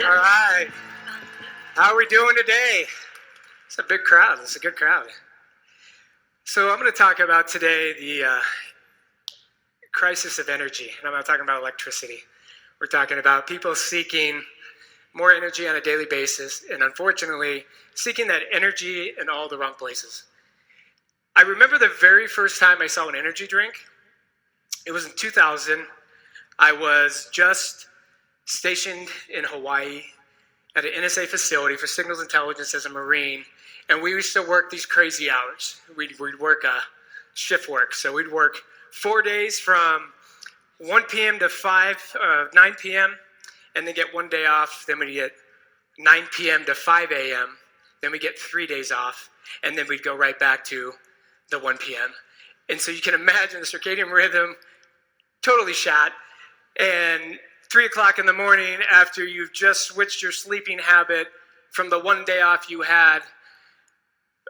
All right. How are we doing today? It's a big crowd. It's a good crowd. So I'm going to talk about today the crisis of energy. And I'm not talking about electricity. We're talking about people seeking more energy on a daily basis, and unfortunately, seeking that energy in all the wrong places. I remember the very first time I saw an energy drink. It was in 2000. I was just stationed in Hawaii at an NSA facility for signals intelligence as a Marine, and we used to work these crazy hours. We'd work shift work, so we'd work 4 days from 1 p.m. to 9 p.m., and then get 1 day off. Then we'd get 9 p.m. to 5 a.m., then we get 3 days off, and then we'd go right back to the 1 p.m. And so you can imagine the circadian rhythm totally shot, and 3 o'clock in the morning, after you've just switched your sleeping habit from the 1 day off you had,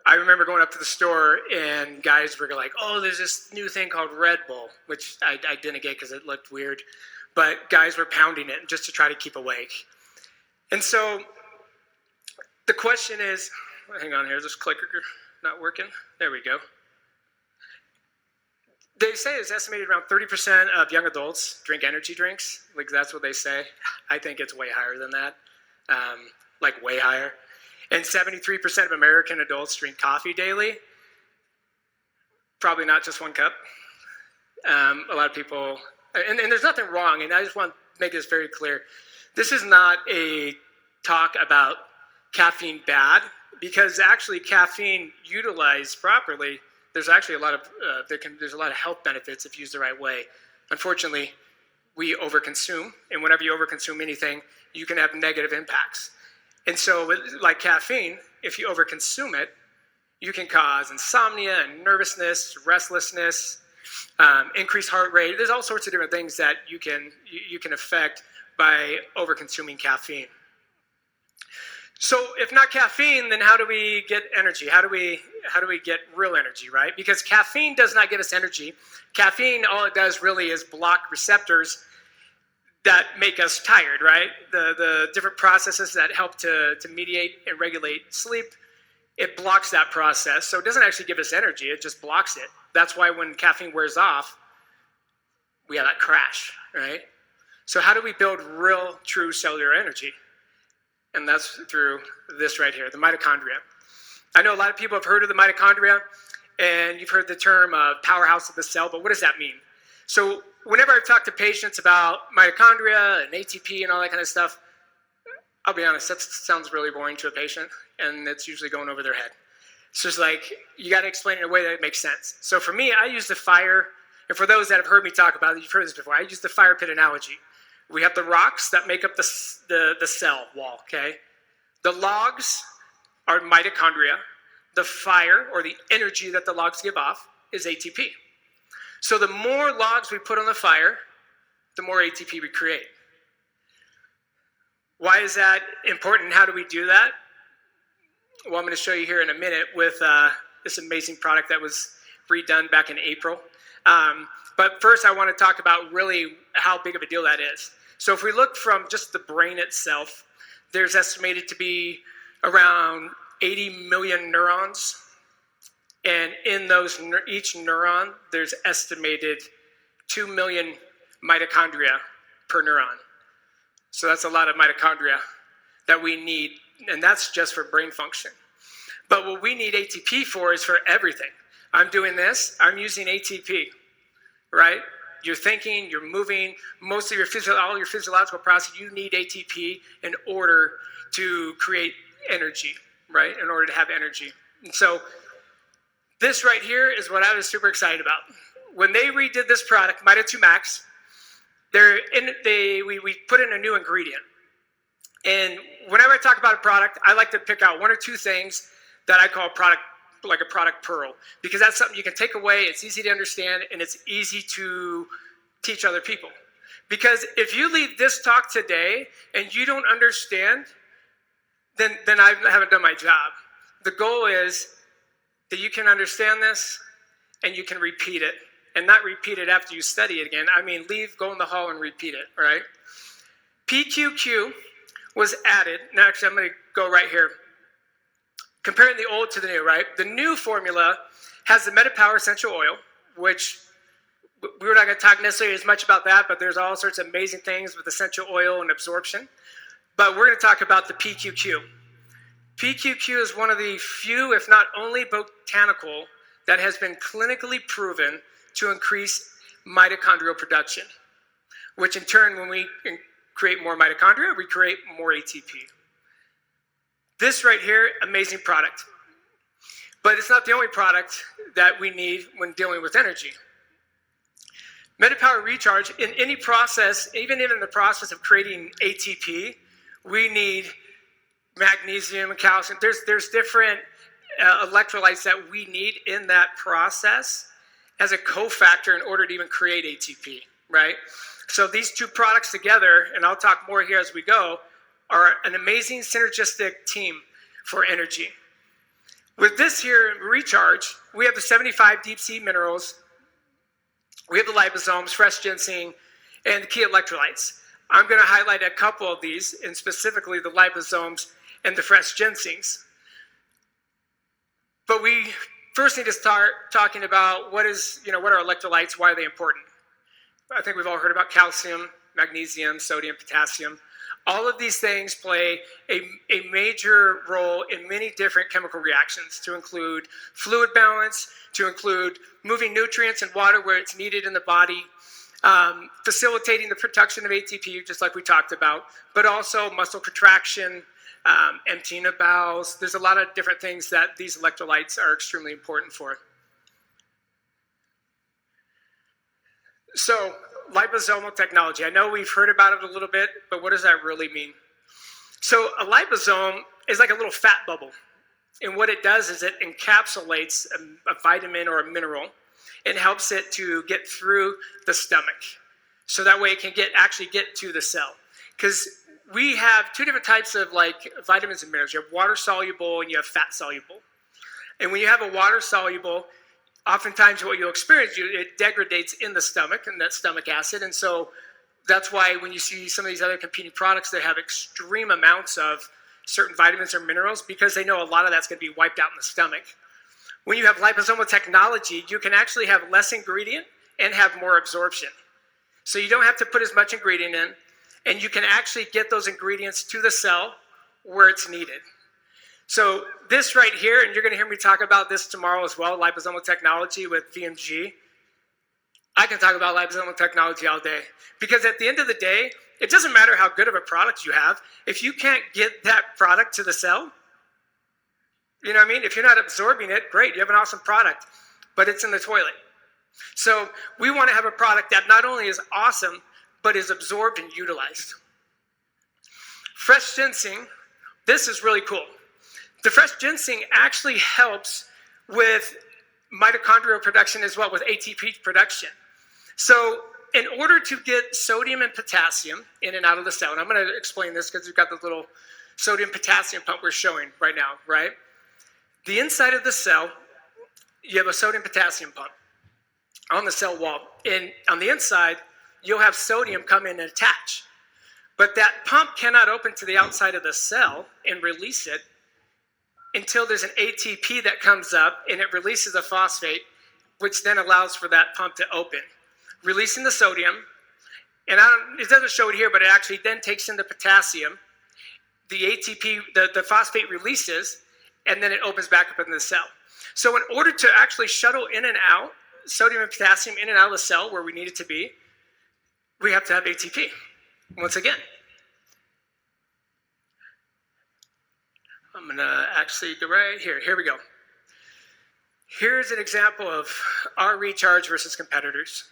I remember going up to the store and guys were like, oh, there's this new thing called Red Bull, which I didn't get because it looked weird, but guys were pounding it just to try to keep awake. And so the question is, hang on here, this clicker not working? There we go. They say it's estimated around 30% of young adults drink energy drinks. Like, that's what they say. I think it's way higher than that, like way higher. And 73% of American adults drink coffee daily. Probably not just 1 cup. A lot of people, and there's nothing wrong, and I just want to make this very clear. This is not a talk about caffeine bad, because actually caffeine utilized properly, there's actually a lot of there's a lot of health benefits if used the right way. Unfortunately, we overconsume, and whenever you overconsume anything, you can have negative impacts. And so, like caffeine, if you overconsume it, you can cause insomnia and nervousness, restlessness, increased heart rate. There's all sorts of different things that you can affect by overconsuming caffeine. So if not caffeine, then how do we get energy? How do we get real energy, right? Because caffeine does not give us energy. Caffeine, all it does really is block receptors that make us tired, right? The different processes that help to mediate and regulate sleep, it blocks that process. So it doesn't actually give us energy, it just blocks it. That's why when caffeine wears off, we have that crash, right? So how do we build real, true cellular energy? And that's through this right here, the mitochondria. I know a lot of people have heard of the mitochondria, and you've heard the term powerhouse of the cell, but what does that mean? So whenever I talk to patients about mitochondria and ATP and all that kind of stuff, I'll be honest, that sounds really boring to a patient, and it's usually going over their head. So it's like, you got to explain it in a way that makes sense. So for me, I use the fire, and for those that have heard me talk about it, you've heard this before, I use the fire pit analogy. We have the rocks that make up the cell wall, okay? The logs are mitochondria. The fire, or the energy that the logs give off, is ATP. So the more logs we put on the fire, the more ATP we create. Why is that important? How do we do that? Well, I'm going to show you here in a minute with this amazing product that was redone back in April. But first, I want to talk about really how big of a deal that is. So if we look from just the brain itself, there's estimated to be around 80 million neurons. And in those, each neuron, there's estimated 2 million mitochondria per neuron. So that's a lot of mitochondria that we need, and that's just for brain function. But what we need ATP for is for everything. I'm doing this, I'm using ATP, right? You're thinking, you're moving, most of all your physiological process, you need ATP in order to create energy, right? In order to have energy. And so this right here is what I was super excited about. When they redid this product, Mito 2 Max, we put in a new ingredient. And whenever I talk about a product, I like to pick out 1 or 2 things that I call a product pearl, because that's something you can take away, it's easy to understand, and it's easy to teach other people. Because if you leave this talk today and you don't understand, then I haven't done my job. The goal is that you can understand this and you can repeat it, and not repeat it after you study it again. I mean, go in the hall and repeat it, all right? PQQ was added. Now, actually, I'm going to go right here. Comparing the old to the new, right? The new formula has the MetaPower essential oil, which we're not going to talk necessarily as much about that, but there's all sorts of amazing things with essential oil and absorption. But we're going to talk about the PQQ. PQQ is one of the few, if not only, botanical that has been clinically proven to increase mitochondrial production, which in turn, when we create more mitochondria, we create more ATP. This right here, amazing product. But it's not the only product that we need when dealing with energy. MetaPower Recharge, in any process, even in the process of creating ATP, we need magnesium and calcium. There's different electrolytes that we need in that process as a cofactor in order to even create ATP, right? So these two products together, and I'll talk more here as we go, are an amazing synergistic team for energy. With this here Recharge, we have the 75 deep sea minerals, we have the liposomes, fresh ginseng, and the key electrolytes. I'm going to highlight a couple of these, and specifically the liposomes and the fresh ginsengs. But we first need to start talking about what are electrolytes, why are they important? I think we've all heard about calcium, magnesium, sodium, potassium. All of these things play a major role in many different chemical reactions, to include fluid balance, to include moving nutrients and water where it's needed in the body, facilitating the production of ATP, just like we talked about, but also muscle contraction, emptying of bowels. There's a lot of different things that these electrolytes are extremely important for. So, liposomal technology. I know we've heard about it a little bit, but what does that really mean? So a liposome is like a little fat bubble. And what it does is it encapsulates a vitamin or a mineral and helps it to get through the stomach. So that way it can actually get to the cell. Because we have two different types of vitamins and minerals. You have water soluble and you have fat soluble. And when you have a water soluble, oftentimes what you'll experience, it degrades in the stomach, and that stomach acid. And so that's why when you see some of these other competing products, they have extreme amounts of certain vitamins or minerals, because they know a lot of that's going to be wiped out in the stomach. When you have liposomal technology, you can actually have less ingredient and have more absorption. So you don't have to put as much ingredient in, and you can actually get those ingredients to the cell where it's needed. So this right here, and you're going to hear me talk about this tomorrow as well, liposomal technology with VMG. I can talk about liposomal technology all day, because at the end of the day, it doesn't matter how good of a product you have. If you can't get that product to the cell, you know what I mean? If you're not absorbing it, great, you have an awesome product, but it's in the toilet. So we want to have a product that not only is awesome, but is absorbed and utilized. Fresh ginseng, this is really cool. The fresh ginseng actually helps with mitochondrial production as well, with ATP production. So in order to get sodium and potassium in and out of the cell, and I'm going to explain this because we've got the little sodium-potassium pump we're showing right now, right? The inside of the cell, you have a sodium-potassium pump on the cell wall. And on the inside, you'll have sodium come in and attach. But that pump cannot open to the outside of the cell and release it until there's an ATP that comes up and it releases a phosphate, which then allows for that pump to open, releasing the sodium. And it doesn't show it here, but it actually then takes in the potassium. The ATP, the phosphate releases, and then it opens back up in the cell. So in order to actually shuttle in and out sodium and potassium in and out of the cell where we need it to be, we have to have ATP, once again. I'm going to actually go right here. Here we go. Here's an example of our recharge versus competitors.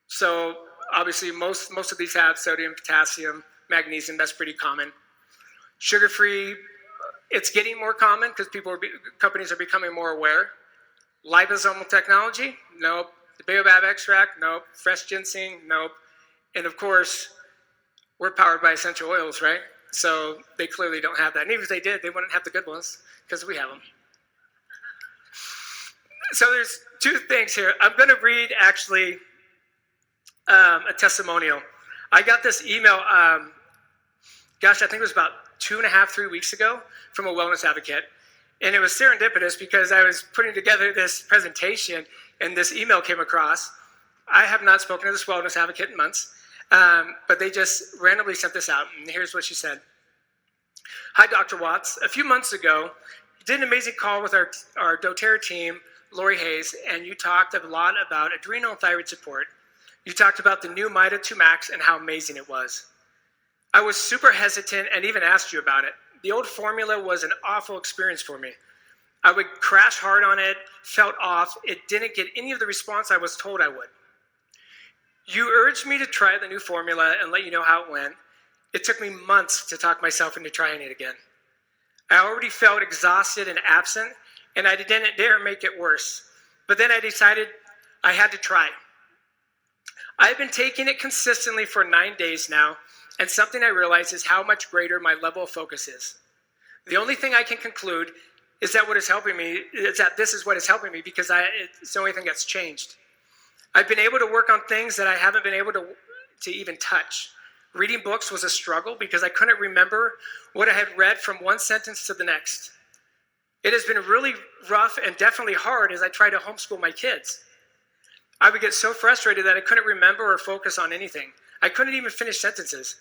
So obviously most of these have sodium, potassium, magnesium. That's pretty common. Sugar-free, it's getting more common because companies are becoming more aware. Liposomal technology, nope. The baobab extract, nope. Fresh ginseng, nope. And of course, we're powered by essential oils, right? So they clearly don't have that. And even if they did, they wouldn't have the good ones because we have them. So there's two things here. I'm going to read actually a testimonial. I got this email gosh, I think it was about 2.5, 3 weeks ago from a wellness advocate. And it was serendipitous because I was putting together this presentation and this email came across. I have not spoken to this wellness advocate in months, but they just randomly sent this out. And here's what she said. Hi, Dr. Watts. A few months ago, you did an amazing call with our doTERRA team, Lori Hayes, and you talked a lot about adrenal and thyroid support. You talked about the new Mida 2 Max and how amazing it was. I was super hesitant and even asked you about it. The old formula was an awful experience for me. I would crash hard on it, felt off. It didn't get any of the response I was told I would. You urged me to try the new formula and let you know how it went. It took me months to talk myself into trying it again. I already felt exhausted and absent, and I didn't dare make it worse. But then I decided I had to try. I've been taking it consistently for 9 days now, and something I realize is how much greater my level of focus is. The only thing I can conclude is that this is what is helping me because it's the only thing that's changed. I've been able to work on things that I haven't been able to even touch. Reading books was a struggle because I couldn't remember what I had read from one sentence to the next. It has been really rough and definitely hard as I try to homeschool my kids. I would get so frustrated that I couldn't remember or focus on anything. I couldn't even finish sentences.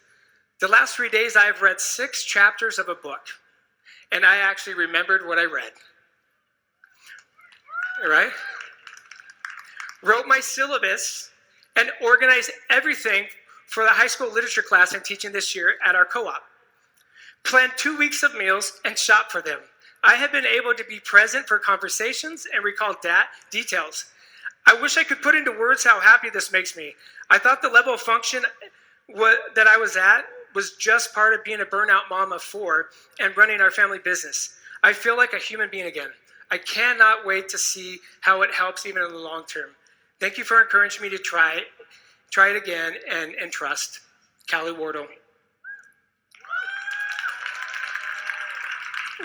The last 3 days, I have read 6 chapters of a book, and I actually remembered what I read. All right? Wrote my syllabus and organized everything for the high school literature class I'm teaching this year at our co-op. Planned 2 weeks of meals and shopped for them. I have been able to be present for conversations and recall details. I wish I could put into words how happy this makes me. I thought the level of function that I was at was just part of being a burnout mom of 4 and running our family business. I feel like a human being again. I cannot wait to see how it helps even in the long term. Thank you for encouraging me to try it again and trust. Callie Wardle.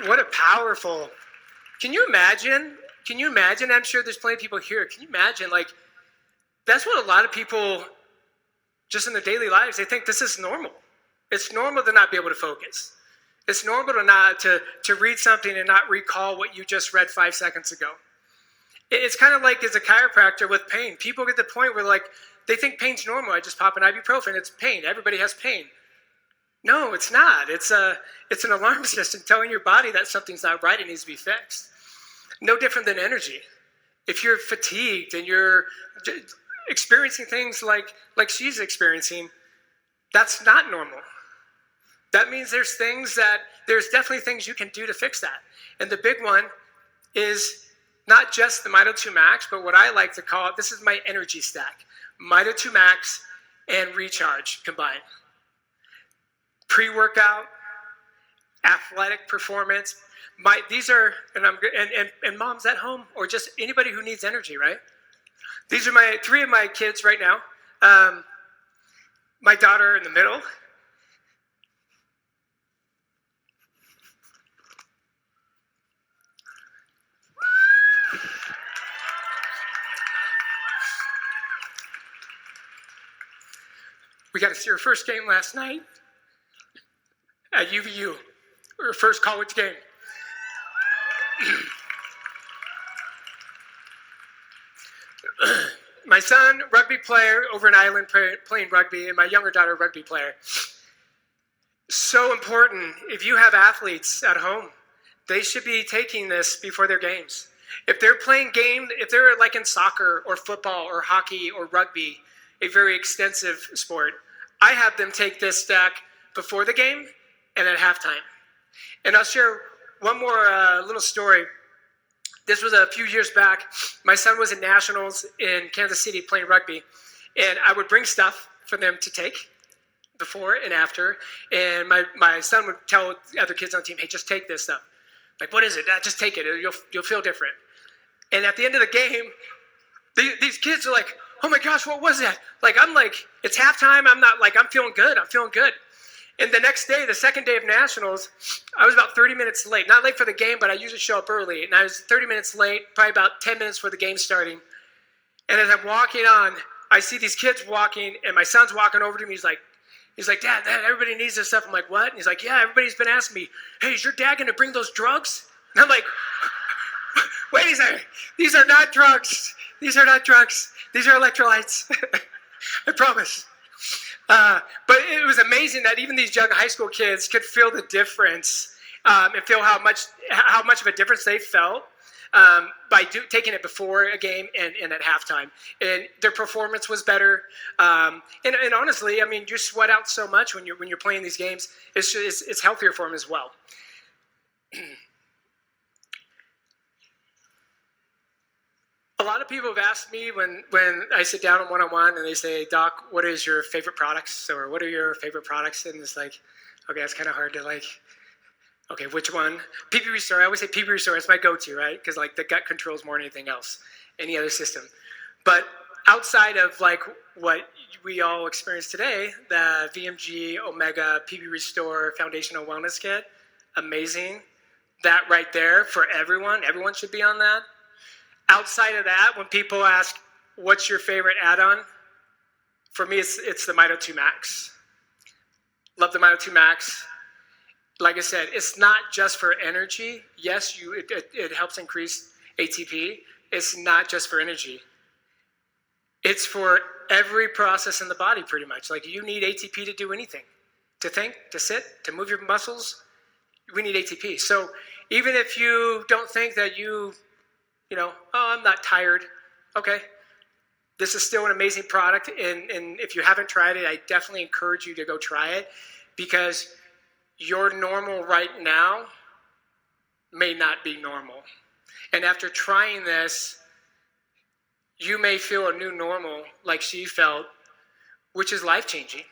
What a powerful, can you imagine? I'm sure there's plenty of people here. Can you imagine? That's what a lot of people, just in their daily lives, they think this is normal. It's normal to not be able to focus. It's normal to read something and not recall what you just read 5 seconds ago. It's kind of like as a chiropractor with pain. People get to the point where they think pain's normal. I just pop an ibuprofen. It's pain. Everybody has pain. No, it's not. It's an alarm system telling your body that something's not right and needs to be fixed. No different than energy. If you're fatigued and you're experiencing things like she's experiencing, that's not normal. That means there's definitely things you can do to fix that. And the big one is not just the Mida 2 Max, but what I like to call it, this is my energy stack. Mida 2 Max and Recharge combined. Pre-workout, athletic performance. These are, and moms at home, or just anybody who needs energy, right? These are 3 of my kids right now. My daughter in the middle. We got to see her first game last night at UVU, her first college game. My son, rugby player over in Ireland playing rugby, and my younger daughter, rugby player. So important. If you have athletes at home, they should be taking this before their games. If they're playing if they're like in soccer or football or hockey or rugby, a very extensive sport, I have them take this stack before the game and at halftime. And I'll share one more little story. This was a few years back. My son was in nationals in Kansas City playing rugby, and I would bring stuff for them to take before and after. And my son would tell the other kids on the team, "Hey, just take this stuff." Like, "What is it?" "Just take it. You'll feel different." And at the end of the game, these kids are like, "Oh my gosh, what was that?" I'm like, it's halftime. I'm feeling good. And the next day, the second day of nationals, I was about 30 minutes late. Not late for the game, but I usually show up early. And I was 30 minutes late, probably about 10 minutes for the game starting. And as I'm walking on, I see these kids walking, and my son's walking over to me. He's like, He's like, Dad, everybody needs this stuff. I'm like, what? And he's like, yeah, everybody's been asking me, hey, is your dad going to bring those drugs? And I'm like, wait a second. These are not drugs. These are not drugs. These are electrolytes. I promise. But it was amazing that even these young high school kids could feel the difference and feel how much of a difference they felt by taking it before a game and at halftime. And their performance was better. And honestly, I mean, you sweat out so much when you're playing these games. It's healthier for them as well. A lot of people have asked me when I sit down one-on-one and they say, Doc, what is your favorite products? Or what are your favorite products? And it's like, okay, it's kind of hard to like, okay, which one? PB Restore. I always say PB Restore. It's my go-to, right? Because like the gut controls more than anything else, any other system. But outside of like what we all experience today, the VMG, Omega, PB Restore, Foundational Wellness Kit, amazing. That right there for everyone should be on that. Outside of that, when people ask, what's your favorite add-on? For me, it's the Mito 2 Max. Love the Mito 2 Max. Like I said, it's not just for energy. Yes, it helps increase ATP. It's not just for energy. It's for every process in the body, pretty much. Like you need ATP to do anything. To think, to sit, to move your muscles, we need ATP. So even if you don't think that you know, oh, I'm not tired. Okay. This is still an amazing product. And if you haven't tried it, I definitely encourage you to go try it because your normal right now may not be normal. And after trying this, you may feel a new normal like she felt, which is life-changing.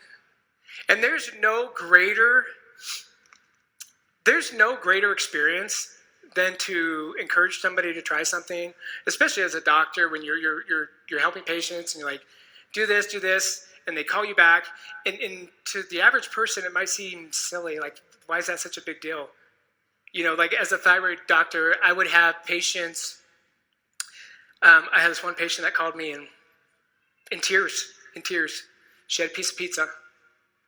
And there's no greater experience than to encourage somebody to try something, especially as a doctor when you're helping patients and you're like, do this, and they call you back. And to the average person, it might seem silly. Like, why is that such a big deal? You know, like as a thyroid doctor, I would have patients. I had this one patient that called me in tears. She had a piece of pizza,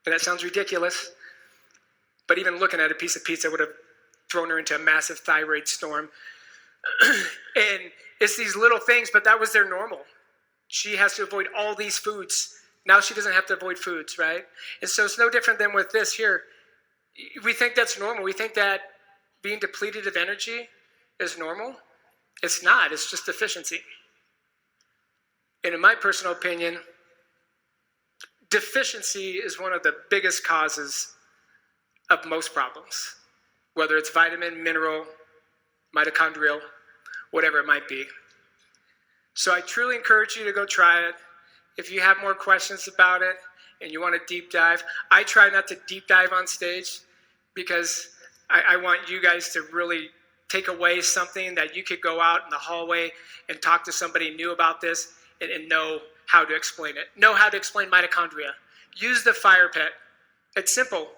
and that sounds ridiculous. But even looking at a piece of pizza would have thrown her into a massive thyroid storm. And it's these little things, but that was their normal. She has to avoid all these foods. Now she doesn't have to avoid foods, right? And so it's no different than with this here. We think that's normal. We think that being depleted of energy is normal. It's not. It's just deficiency. And in my personal opinion, deficiency is one of the biggest causes of most problems, whether it's vitamin, mineral, mitochondrial, whatever it might be. So I truly encourage you to go try it. If you have more questions about it and you want to deep dive, I try not to deep dive on stage because I want you guys to really take away something that you could go out in the hallway and talk to somebody new about this and know how to explain it. Know how to explain mitochondria. Use the fire pit. It's simple.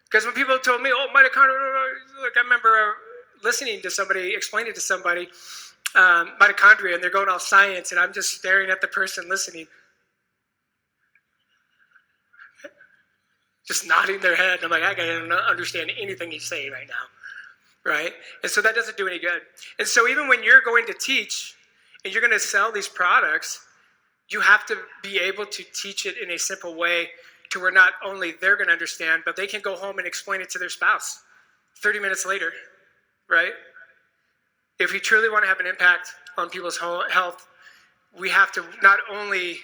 Because when people told me, oh, mitochondria, look, I remember listening to somebody, explaining to somebody mitochondria, and they're going all science, and I'm just staring at the person listening, just nodding their head. I'm like, I don't understand anything he's saying right now, right? And so that doesn't do any good. And so even when you're going to teach and you're going to sell these products, you have to be able to teach it in a simple way to where not only they're going to understand, but they can go home and explain it to their spouse 30 minutes later, right? If we truly want to have an impact on people's health, we have to not only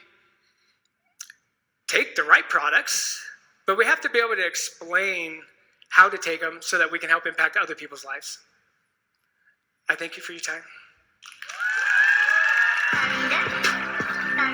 take the right products, but we have to be able to explain how to take them so that we can help impact other people's lives. I thank you for your time.